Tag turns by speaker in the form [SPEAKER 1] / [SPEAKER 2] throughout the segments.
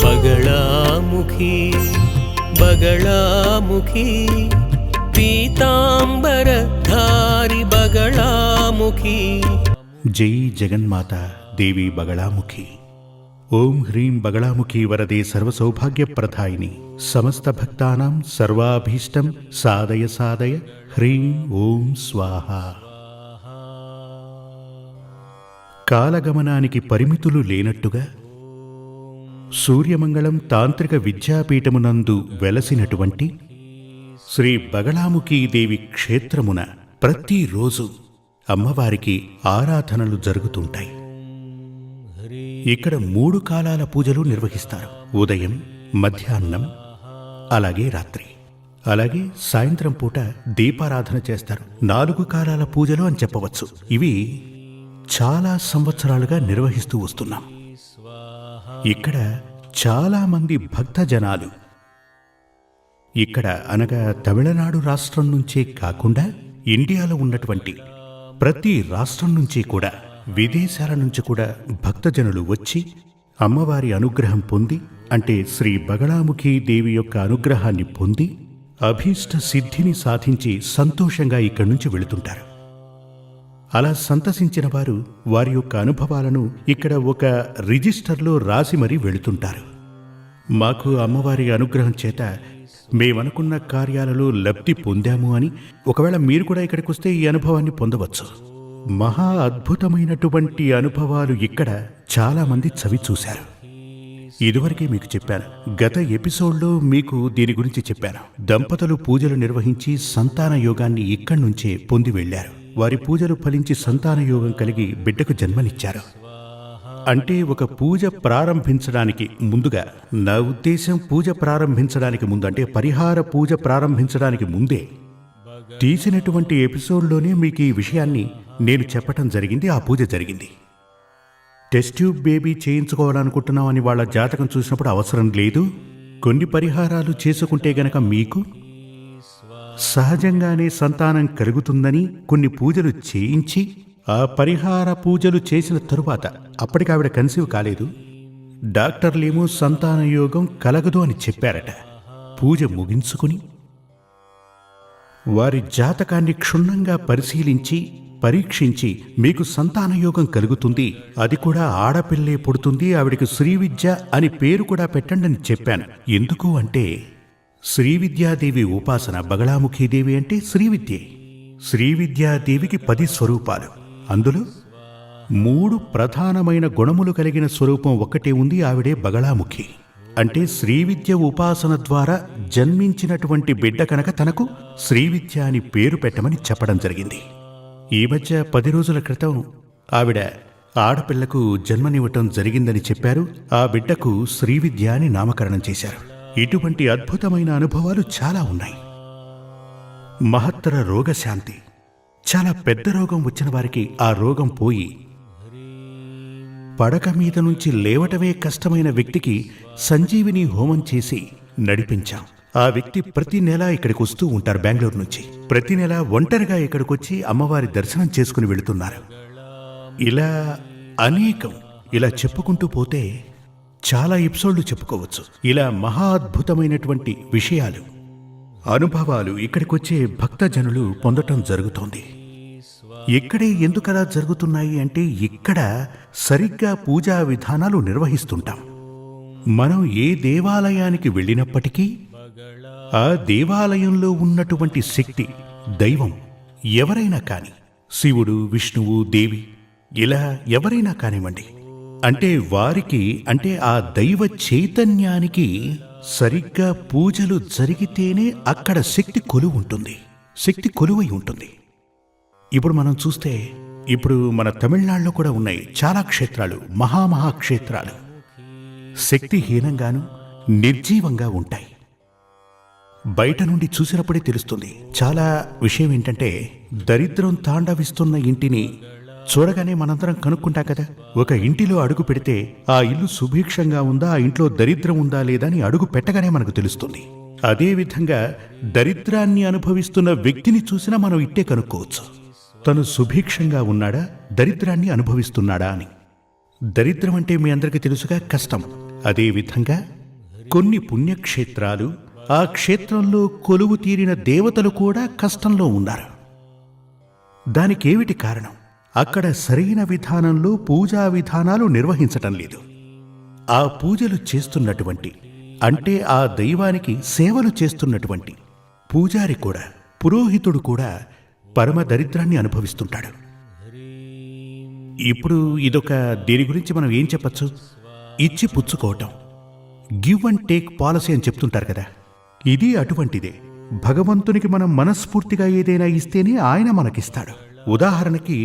[SPEAKER 1] बगलामुखी बगलामुखी पीतांबरधारी बगलामुखी।
[SPEAKER 2] जय जगन्माता देवी बगलामुखी। ओं ह्रीं बगलामुखी वरदे सर्वसौभाग्यप्रदायिनी समस्त भक्तानां सर्वाभीष्टं साधय साधय ह्रीं ओं स्वाहा। కాలగమనానికి పరిమితులు లేనట్టుగా సూర్యమంగళం తాంత్రిక విద్యాపీఠమునందు వెలసినటువంటి శ్రీ బగళాముఖీదేవి క్షేత్రమున ప్రతిరోజు అమ్మవారికి ఆరాధనలు జరుగుతుంటాయి. ఇక్కడ 3 కాలాల పూజలు నిర్వహిస్తారు. ఉదయం, మధ్యాహ్నం, అలాగే రాత్రి, అలాగే సాయంత్రం పూట దీపారాధన చేస్తారు. 4 కాలాల పూజలు అని చెప్పవచ్చు. ఇవి చాలా సంవత్సరాలుగా నిర్వహిస్తూ వస్తున్నాం. ఇక్కడ చాలా మంది భక్తజనాలు ఇక్కడ అనగా తమిళనాడు రాష్ట్రం నుంచే కాకుండా ఇండియాలో ఉన్నటువంటి ప్రతి రాష్ట్రం నుంచి కూడా, విదేశాల నుంచి కూడా భక్తజనులు వచ్చి అమ్మవారి అనుగ్రహం పొంది, అంటే శ్రీ బగళాముఖీ దేవి యొక్క అనుగ్రహాన్ని పొంది అభీష్ట సిద్ధిని సాధించి సంతోషంగా ఇక్కడి నుంచి వెళుతుంటారు. అలా సంతసించిన వారు వారి యొక్క అనుభవాలను ఇక్కడ ఒక రిజిస్టర్లో రాసి మరీ వెళుతుంటారు. మాకు అమ్మవారి అనుగ్రహం చేత మేమనుకున్న కార్యాలలో లబ్ధి పొందాము అని. ఒకవేళ మీరు కూడా ఇక్కడికి వస్తే ఈ అనుభవాన్ని పొందవచ్చు. మహా అద్భుతమైనటువంటి అనుభవాలు ఇక్కడ చాలామంది చవి చూశారు. ఇదివరకే మీకు చెప్పాను, గత ఎపిసోడ్లో మీకు దీని గురించి చెప్పాను. దంపతులు పూజలు నిర్వహించి సంతాన యోగాన్ని ఇక్కడి నుంచే పొంది వెళ్లారు. వారి పూజలు ఫలించి సంతాన యోగం కలిగి బిడ్డకు జన్మనిచ్చారు. అంటే ఒక పూజ ప్రారంభించడానికి ముందుగా, నా ఉద్దేశం పూజ ప్రారంభించడానికి ముందు అంటే పరిహార పూజ ప్రారంభించడానికి ముందే తీసినటువంటి ఎపిసోడ్లోనే మీకు ఈ విషయాన్ని నేను చెప్పటం జరిగింది. ఆ పూజ జరిగింది. టెస్ట్ ట్యూబ్ బేబీ చేయించుకోవాలనుకుంటున్నామని వాళ్ళ జాతకం చూసినప్పుడు అవసరం లేదు, కొన్ని పరిహారాలు చేసుకుంటే గనక మీకు సహజంగానే సంతానం కలుగుతుందని కొన్ని పూజలు చేయించి, ఆ పరిహార పూజలు చేసిన తరువాత అప్పటికి ఆవిడ కన్సీవ్ కాలేదు. డాక్టర్లేమో సంతాన యోగం కలగదు అని చెప్పారట. పూజ ముగించుకుని వారి జాతకాన్ని క్షుణ్ణంగా పరిశీలించి పరీక్షించి మీకు సంతానయోగం కలుగుతుంది, అది కూడా ఆడపిల్లే పుడుతుంది, ఆవిడికి శ్రీవిద్య అని పేరు కూడా పెట్టండి అని చెప్పాను. ఎందుకు అంటే శ్రీవిద్యాదేవి ఉపాసన. బగళాముఖీదేవి అంటే శ్రీవిద్యే. శ్రీవిద్యాదేవికి 10 స్వరూపాలు. అందులో 3 ప్రధానమైన గుణములు కలిగిన స్వరూపం ఒక్కటే ఉంది, ఆవిడే బగళాముఖి. అంటే శ్రీవిద్య ఉపాసన ద్వారా జన్మించినటువంటి బిడ్డ కనుక తనకు శ్రీవిద్య అని పేరు పెట్టమని చెప్పడం జరిగింది. ఈ మధ్య 10 రోజుల క్రితం ఆవిడ ఆడపిల్లకు జన్మనివ్వటం జరిగిందని చెప్పారు. ఆ బిడ్డకు శ్రీవిద్య అని నామకరణం చేశారు. ఇటువంటి అద్భుతమైన అనుభవాలు చాలా ఉన్నాయి. మహత్తర రోగశాంతి. చాలా పెద్ద రోగం వచ్చిన వారికి ఆ రోగం పోయి పడక మీద నుంచి లేవటమే కష్టమైన వ్యక్తికి సంజీవిని హోమం చేసి నడిపించాం. ఆ వ్యక్తి ప్రతి నెల ఇక్కడికి వస్తూ ఉంటారు. బెంగళూరు నుంచి ప్రతి నెల ఒంటరిగా ఇక్కడికొచ్చి అమ్మవారి దర్శనం చేసుకుని వెళుతున్నారు. ఇలా అనేకం, ఇలా చెప్పుకుంటూ పోతే చాలా ఎపిసోడ్లు చెప్పుకోవచ్చు. ఇలా మహా అద్భుతమైనటువంటి విషయాలు, అనుభవాలు ఇక్కడికొచ్చే భక్తజనులు పొందటం జరుగుతోంది. ఇక్కడే ఎందుకలా జరుగుతున్నాయి అంటే ఇక్కడ సరిగ్గా పూజా విధానాలు నిర్వహిస్తుంటాం. మనం ఏ దేవాలయానికి వెళ్ళినప్పటికీ ఆ దేవాలయంలో ఉన్నటువంటి శక్తి, దైవం ఎవరైనా కాని, శివుడు, విష్ణువు, దేవి, ఇలా ఎవరైనా కానివ్వండి, అంటే వారికి, అంటే ఆ దైవ చైతన్యానికి సరిగ్గా పూజలు జరిగితేనే అక్కడ శక్తి కొలువు ఉంటుంది, శక్తి కొలువై ఉంటుంది. ఇప్పుడు మనం చూస్తే, ఇప్పుడు మన తమిళనాడులో కూడా ఉన్నాయి చాలా క్షేత్రాలు, మహామహాక్షేత్రాలు శక్తిహీనంగాను నిర్జీవంగా ఉంటాయి. బయట నుండి చూసినప్పుడే తెలుస్తుంది. చాలా విషయం ఏంటంటే, దరిద్రం తాండవిస్తున్న ఇంటిని చూడగానే మనందరం కనుక్కుంటాం కదా. ఒక ఇంటిలో అడుగు పెడితే ఆ ఇల్లు సుభిక్షంగా ఉందా, ఆ ఇంట్లో దరిద్రం ఉందా లేదా అని అడుగు పెట్టగానే మనకు తెలుస్తుంది. అదేవిధంగా దరిద్రాన్ని అనుభవిస్తున్న వ్యక్తిని చూసినా మనం ఇట్టే కనుక్కోవచ్చు, తను సుభిక్షంగా ఉన్నాడా, దరిద్రాన్ని అనుభవిస్తున్నాడా అని. దరిద్రం అంటే మీ అందరికీ తెలుసుగా, కష్టం. అదేవిధంగా కొన్ని పుణ్యక్షేత్రాలు, ఆ క్షేత్రంలో కొలువు తీరిన దేవతలు కూడా కష్టంలో ఉన్నారు. దానికేమిటి కారణం? అక్కడ సరైన విధానంలో పూజా విధానాలు నిర్వహించటం లేదు. ఆ పూజలు చేస్తున్నటువంటి, అంటే ఆ దైవానికి సేవలు చేస్తున్నటువంటి పూజారి కూడా, పురోహితుడు కూడా పరమ దరిద్రాన్ని అనుభవిస్తుంటాడు. ఇప్పుడు ఇదొక, దీని గురించి మనం ఏం చెప్పచ్చు? ఇచ్చి పుచ్చుకోవటం, గివ్ అండ్ టేక్ పాలసీ అని చెప్తుంటారు కదా. ఇది అటువంటిదే. భగవంతునికి మనం మనస్ఫూర్తిగా ఏదైనా ఇస్తేనే ఆయన మనకిస్తాడు. ఉదాహరణకి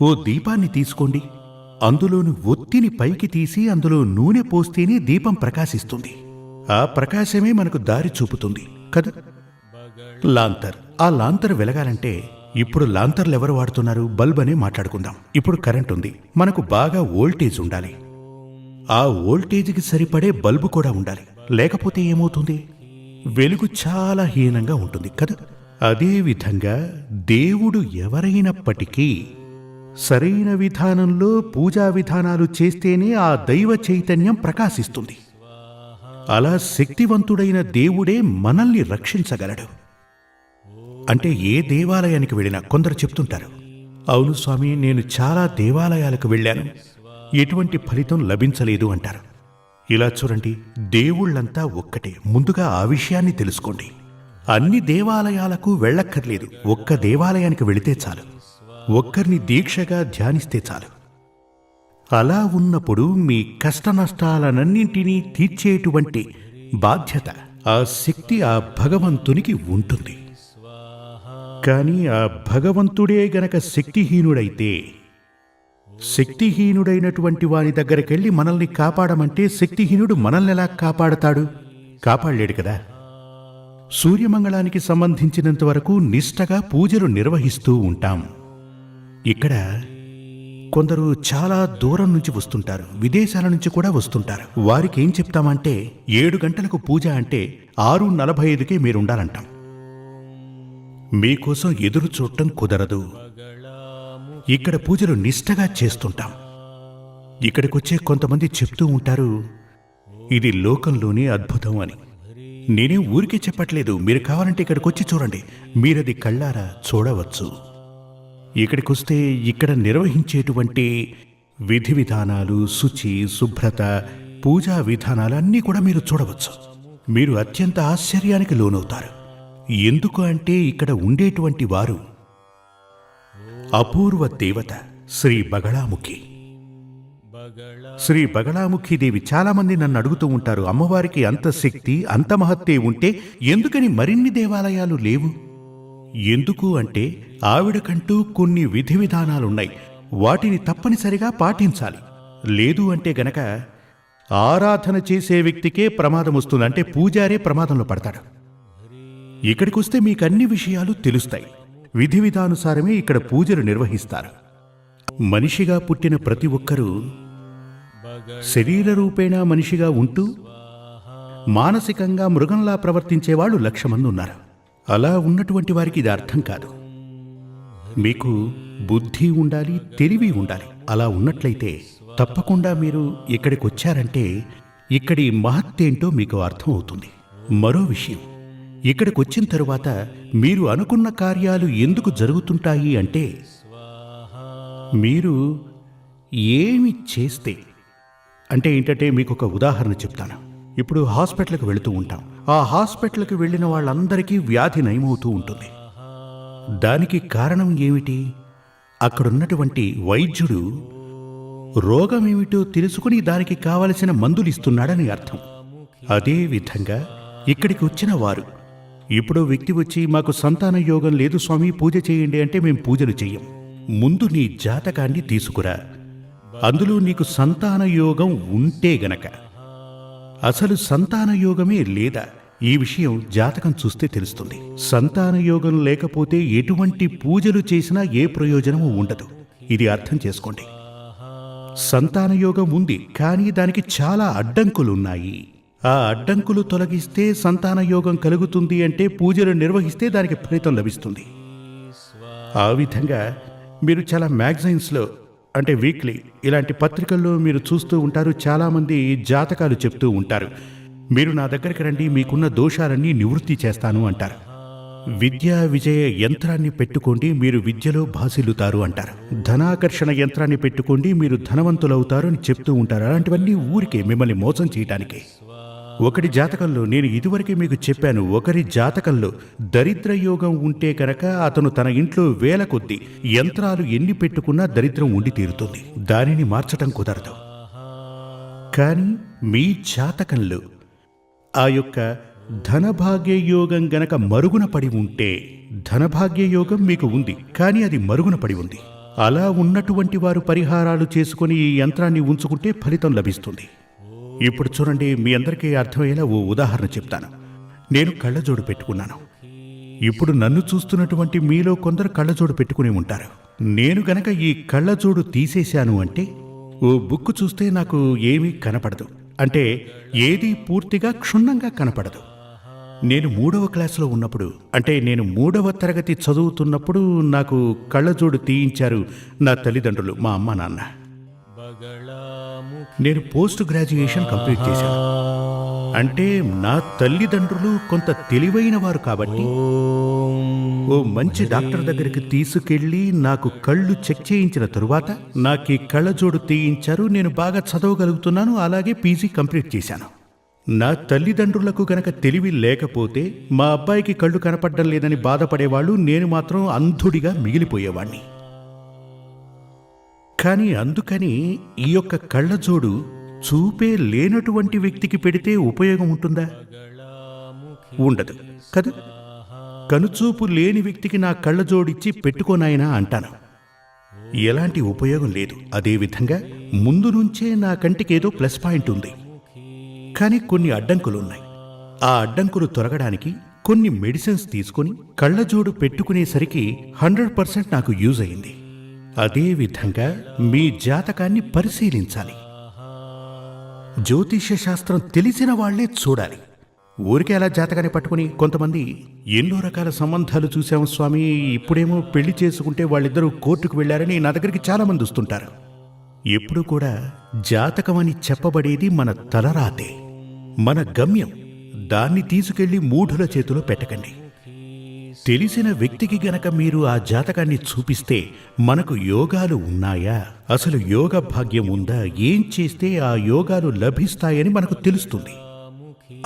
[SPEAKER 2] ఓ దీపాన్ని తీసుకోండి. అందులోని ఒత్తిని పైకి తీసి అందులో నూనె పోస్తేనే దీపం ప్రకాశిస్తుంది. ఆ ప్రకాశమే మనకు దారి చూపుతుంది కదా. లాంతర్, ఆ లాంతర్ వెలగాలంటే ఇప్పుడు లాంతర్లు ఎవరు వాడుతున్నారు? బల్బ్ అనే మాట్లాడుకుందాం. ఇప్పుడు కరెంట్ ఉంది, మనకు బాగా వోల్టేజ్ ఉండాలి. ఆ వోల్టేజ్కి సరిపడే బల్బు కూడా ఉండాలి. లేకపోతే ఏమవుతుంది? వెలుగు చాలా హీనంగా ఉంటుంది కదా. అదేవిధంగా దేవుడు ఎవరైనప్పటికీ సరైన విధానంలో పూజా విధానాలు చేస్తేనే ఆ దైవ చైతన్యం ప్రకాశిస్తుంది. అలా శక్తివంతుడైన దేవుడే మనల్ని రక్షించగలడు. అంటే ఏ దేవాలయానికి వెళ్ళినా కొందరు చెప్తుంటారు, అవును స్వామి, నేను చాలా దేవాలయాలకు వెళ్ళాను, ఎటువంటి ఫలితం లభించలేదు అంటారు. ఇలా చూడండి, దేవుళ్ళంతా ఒక్కటే. ముందుగా ఆ విషయాన్ని తెలుసుకోండి. అన్ని దేవాలయాలకు వెళ్ళక్కర్లేదు, ఒక్క దేవాలయానికి వెళితే చాలు, ఒక్కరిని దీక్షగా ధ్యానిస్తే చాలు. అలా ఉన్నప్పుడు మీ కష్టనష్టాలనన్నింటినీ తీర్చేటువంటి బాధ్యత, ఆ శక్తి ఆ భగవంతునికి ఉంటుంది. కానీ ఆ భగవంతుడే గనక శక్తిహీనుడైతే, శక్తిహీనుడైనటువంటి వాని దగ్గరికెళ్ళి మనల్ని కాపాడమంటే శక్తిహీనుడు మనల్ని ఎలా కాపాడతాడు? కాపాడలేడు కదా. సూర్యమంగళానికి సంబంధించినంత వరకు నిష్టగా పూజలు నిర్వహిస్తూ ఉంటాం. ఇక్కడ కొందరు చాలా దూరం నుంచి వస్తుంటారు, విదేశాల నుంచి కూడా వస్తుంటారు. వారికి ఏం చెప్తామంటే 7 గంటలకు పూజ అంటే 6:45కే మీరుండాలంటాం. మీకోసం ఎదురు చూడటం కుదరదు. ఇక్కడ పూజలు నిష్టగా చేస్తుంటాం. ఇక్కడికొచ్చే కొంతమంది చెప్తూ ఉంటారు, ఇది లోకంలోనే అద్భుతం అని. నేనేం ఊరికే చెప్పట్లేదు, మీరు కావాలంటే ఇక్కడికొచ్చి చూడండి, మీరది కళ్ళారా చూడవచ్చు. ఇక్కడికొస్తే ఇక్కడ నిర్వహించేటువంటి విధి విధానాలు, శుచి, శుభ్రత, పూజా విధానాలు అన్నీ కూడా మీరు చూడవచ్చు. మీరు అత్యంత ఆశ్చర్యానికి లోనవుతారు. ఎందుకు అంటే ఇక్కడ ఉండేటువంటి వారు అపూర్వ దేవత శ్రీ బగళాముఖి. శ్రీ బగళాముఖి దేవి. చాలామంది నన్ను అడుగుతూ ఉంటారు, అమ్మవారికి అంత శక్తి, అంత మహత్తే ఉంటే ఎందుకని మరిన్ని దేవాలయాలు లేవు? ఎందుకు అంటే ఆవిడకంటూ కొన్ని విధి విధానాలున్నాయి, వాటిని తప్పనిసరిగా పాటించాలి. లేదు అంటే గనక ఆరాధన చేసే వ్యక్తికే ప్రమాదం వస్తుంది, అంటే పూజారే ప్రమాదంలో పడతాడు. ఇక్కడికొస్తే మీకు అన్ని విషయాలు తెలుస్తాయి. విధి విధానుసారమే ఇక్కడ పూజలు నిర్వహిస్తారు. మనిషిగా పుట్టిన ప్రతి ఒక్కరూ శరీర రూపేణా మనిషిగా ఉంటూ మానసికంగా మృగంలా ప్రవర్తించేవాళ్ళు 1,00,000 మంది ఉన్నారు. అలా ఉన్నటువంటి వారికి ఇది అర్థం కాదు. మీకు బుద్ధి ఉండాలి, తెలివి ఉండాలి. అలా ఉన్నట్లయితే తప్పకుండా మీరు ఇక్కడికి వచ్చారంటే ఇక్కడి మహత్తేంటో మీకు అర్థం అవుతుంది. మరో విషయం, ఇక్కడికి వచ్చిన తరువాత మీరు అనుకున్న కార్యాలు ఎందుకు జరుగుతుంటాయి అంటే, మీరు ఏమి చేస్తే, అంటే ఏంటంటే మీకు ఒక ఉదాహరణ చెప్తాను. ఇప్పుడు హాస్పిటల్కి వెళుతూ ఉంటాం. ఆ హాస్పిటల్కి వెళ్ళిన వాళ్ళందరికీ వ్యాధి నయమవుతూ ఉంటుంది. దానికి కారణం ఏమిటి? అక్కడున్నటువంటి వైద్యుడు రోగమేమిటో తెలుసుకుని దానికి కావలసిన మందులు ఇస్తున్నాడని అర్థం. అదేవిధంగా ఇక్కడికి వచ్చిన వారు, ఇప్పుడు వ్యక్తి వచ్చి మాకు సంతాన యోగం లేదు స్వామి, పూజ చేయండి అంటే మేము పూజలు చెయ్యం. ముందు నీ జాతకాన్ని తీసుకురా, అందులో నీకు సంతాన యోగం ఉంటే గనక, అసలు సంతాన యోగమే లేదా ఈ విషయం జాతకం చూస్తే తెలుస్తుంది. సంతాన యోగం లేకపోతే ఎటువంటి పూజలు చేసినా ఏ ప్రయోజనము ఉండదు. ఇది అర్థం చేసుకోండి. సంతాన యోగం ఉంది, కానీ దానికి చాలా అడ్డంకులున్నాయి. ఆ అడ్డంకులు తొలగిస్తే సంతాన యోగం కలుగుతుంది, అంటే పూజలు నిర్వహిస్తే దానికి ఫలితం లభిస్తుంది. ఆ విధంగా మీరు చాలా మ్యాగజైన్స్లో అంటే వీక్లీ ఇలాంటి పత్రికల్లో మీరు చూస్తూ ఉంటారు, చాలామంది జాతకాలు చెప్తూ ఉంటారు. మీరు నా దగ్గరికి రండి, మీకున్న దోషాలన్నీ నివృత్తి చేస్తాను అంటారు. విద్యా విజయ యంత్రాన్ని పెట్టుకోండి, మీరు విద్యలో భాసిల్లుతారు అంటారు. ధనాకర్షణ యంత్రాన్ని పెట్టుకోండి, మీరు ధనవంతులవుతారు అని చెప్తూ ఉంటారు. అలాంటివన్నీ ఊరికే మిమ్మల్ని మోసం చేయటానికి. ఒకటి జాతకంలో, నేను ఇదివరకే మీకు చెప్పాను, ఒకరి జాతకంలో దరిద్ర యోగం ఉంటే కనుక అతను తన ఇంట్లో వేల కొద్దీ యంత్రాలు ఎన్ని పెట్టుకున్నా దరిద్రం ఉండి తీరుతుంది, దానిని మార్చటం కుదరదు. కానీ మీ జాతకంలో ఆ యొక్క ధనభాగ్య యోగం గనక మరుగున పడి ఉంటే, ధనభాగ్య యోగం మీకు ఉంది కానీ అది మరుగున పడి ఉంది, అలా ఉన్నటువంటి వారు పరిహారాలు చేసుకుని ఈ యంత్రాన్ని ఉంచుకుంటే ఫలితం లభిస్తుంది. ఇప్పుడు చూడండి, మీ అందరికీ అర్థమయ్యేలా ఓ ఉదాహరణ చెప్తాను. నేను కళ్ళజోడు పెట్టుకున్నాను. ఇప్పుడు నన్ను చూస్తున్నటువంటి మీలో కొందరు కళ్ళజోడు పెట్టుకుని ఉంటారు. నేను గనక ఈ కళ్ళజోడు తీసేశాను అంటే, ఓ బుక్ చూస్తే నాకు ఏమీ కనపడదు, అంటే ఏదీ పూర్తిగా క్షుణ్ణంగా కనపడదు. నేను 3వ క్లాసులో ఉన్నప్పుడు, అంటే నేను 3వ తరగతి చదువుతున్నప్పుడు నాకు కళ్ళజోడు తీయించారు నా తల్లిదండ్రులు, మా అమ్మ నాన్న. నేను పోస్ట్ గ్రాడ్యుయేషన్ కంప్లీట్ చేశాను. అంటే నా తల్లిదండ్రులు కొంత తెలివైన వారు కాబట్టి ఓ మంచి డాక్టర్ దగ్గరికి తీసుకెళ్లి నాకు కళ్ళు చెక్ చేయించిన తరువాత నాకు ఈ కళ్ళజోడు తీయించారు. నేను బాగా చదవగలుగుతున్నాను, అలాగే పీజీ కంప్లీట్ చేశాను. నా తల్లిదండ్రులకు గనక తెలివి లేకపోతే మా అబ్బాయికి కళ్ళు కనపడడం లేదని బాధపడేవాళ్ళు, నేను మాత్రం అంధుడిగా మిగిలిపోయేవాణ్ణి. కానీ అందుకని ఈ యొక్క కళ్ళజోడు చూపే లేనటువంటి వ్యక్తికి పెడితే ఉపయోగం ఉంటుందా? ఉండదు కదా. కనుచూపు లేని వ్యక్తికి నా కళ్ళజోడిచ్చి పెట్టుకోనాయనా అంటాను, ఎలాంటి ఉపయోగం లేదు. అదేవిధంగా ముందు నుంచే నా కంటికి ఏదో ప్లస్ పాయింట్ ఉంది, కానీ కొన్ని అడ్డంకులున్నాయి. ఆ అడ్డంకులు తొలగడానికి కొన్ని మెడిసిన్స్ తీసుకుని కళ్ళజోడు పెట్టుకునేసరికి 100% నాకు యూజ్ అయింది. అదేవిధంగా మీ జాతకాన్ని పరిశీలించాలి. జ్యోతిష్య శాస్త్రం తెలిసిన వాళ్లే చూడాలి. ఊరికే అలా జాతకాన్ని పట్టుకుని, కొంతమంది ఎన్నో రకాల సంబంధాలు చూశాము స్వామి, ఇప్పుడేమో పెళ్లి చేసుకుంటే వాళ్ళిద్దరూ కోర్టుకు వెళ్లారని నా దగ్గరికి చాలామంది వస్తుంటారు. ఎప్పుడు కూడా జాతకమని చెప్పబడేది మన తలరాతే, మన గమ్యం. దాన్ని తీసుకెళ్లి మూఢుల చేతిలో పెట్టకండి. తెలిసిన వ్యక్తికి గనక మీరు ఆ జాతకాన్ని చూపిస్తే, మనకు యోగాలు ఉన్నాయా, అసలు యోగ భాగ్యం ఉందా, ఏం చేస్తే ఆ యోగాలు లభిస్తాయని మనకు తెలుస్తుంది.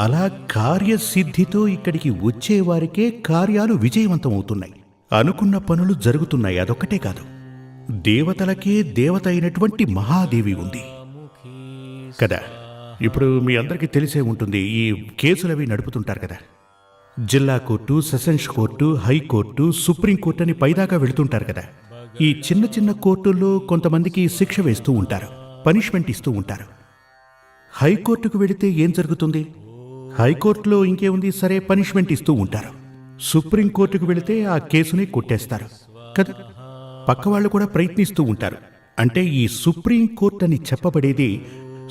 [SPEAKER 2] అలా కార్యసిద్ధితో ఇక్కడికి వచ్చేవారికే కార్యాలు విజయవంతమవుతున్నాయి, అనుకున్న పనులు జరుగుతున్నాయి. అదొక్కటే కాదు, దేవతలకే దేవత అయినటువంటి మహాదేవి ఉంది కదా. ఇప్పుడు మీ అందరికీ తెలిసే ఉంటుంది, ఈ కేసులవి నడుపుతుంటారు కదా. జిల్లా court, sessions court, high court, supreme court అని పైదాకా వెళుతుంటారు కదా. ఈ చిన్న చిన్న కోర్టుల్లో కొంతమందికి శిక్ష వేస్తూ ఉంటారు, పనిష్మెంట్ ఇస్తూ ఉంటారు. హైకోర్టుకు వెళితే ఏం జరుగుతుంది? హైకోర్టులో ఇంకేముంది, సరే పనిష్మెంట్ ఇస్తూ ఉంటారు. సుప్రీంకోర్టుకు వెళితే ఆ కేసుని కొట్టేస్తారు కదా. పక్కవాళ్ళు కూడా ప్రయత్నిస్తూ ఉంటారు. అంటే ఈ సుప్రీంకోర్టు అని చెప్పబడేది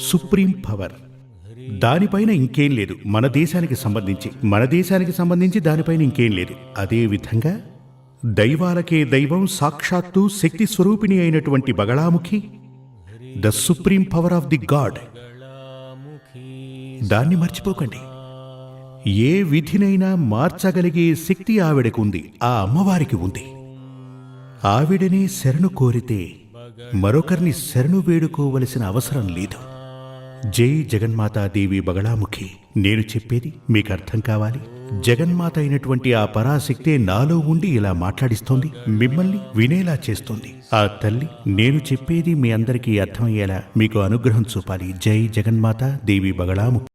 [SPEAKER 2] సుప్రీం పవర్, దానిపైన ఇంకేం లేదు. మన దేశానికి సంబంధించి దానిపైన ఇంకేం లేదు. అదేవిధంగా దైవాలకే దైవం, సాక్షాత్తు శక్తి స్వరూపిణి అయినటువంటి Bagalamukhi, the supreme power of the God, దాన్ని మర్చిపోకండి. ఏ విధినైనా మార్చగలిగే శక్తి ఆవిడకు ఉంది, ఆ అమ్మవారికి ఉంది. ఆవిడనే శరణు కోరితే మరొకరిని శరణు వేడుకోవలసిన అవసరం లేదు. జై జగన్మాతాదేవి బగళాముఖి. నేను చెప్పేది మీకు అర్థం కావాలి. జగన్మాత అయినటువంటి ఆ పరాశక్తే నాలో ఉండి ఇలా మాట్లాడిస్తోంది, మిమ్మల్ని వినేలా చేస్తోంది. ఆ తల్లి నేను చెప్పేది మీ అందరికీ అర్థమయ్యేలా మీకు అనుగ్రహం చూపాలి. జై జగన్మాత దేవి బగళాముఖి.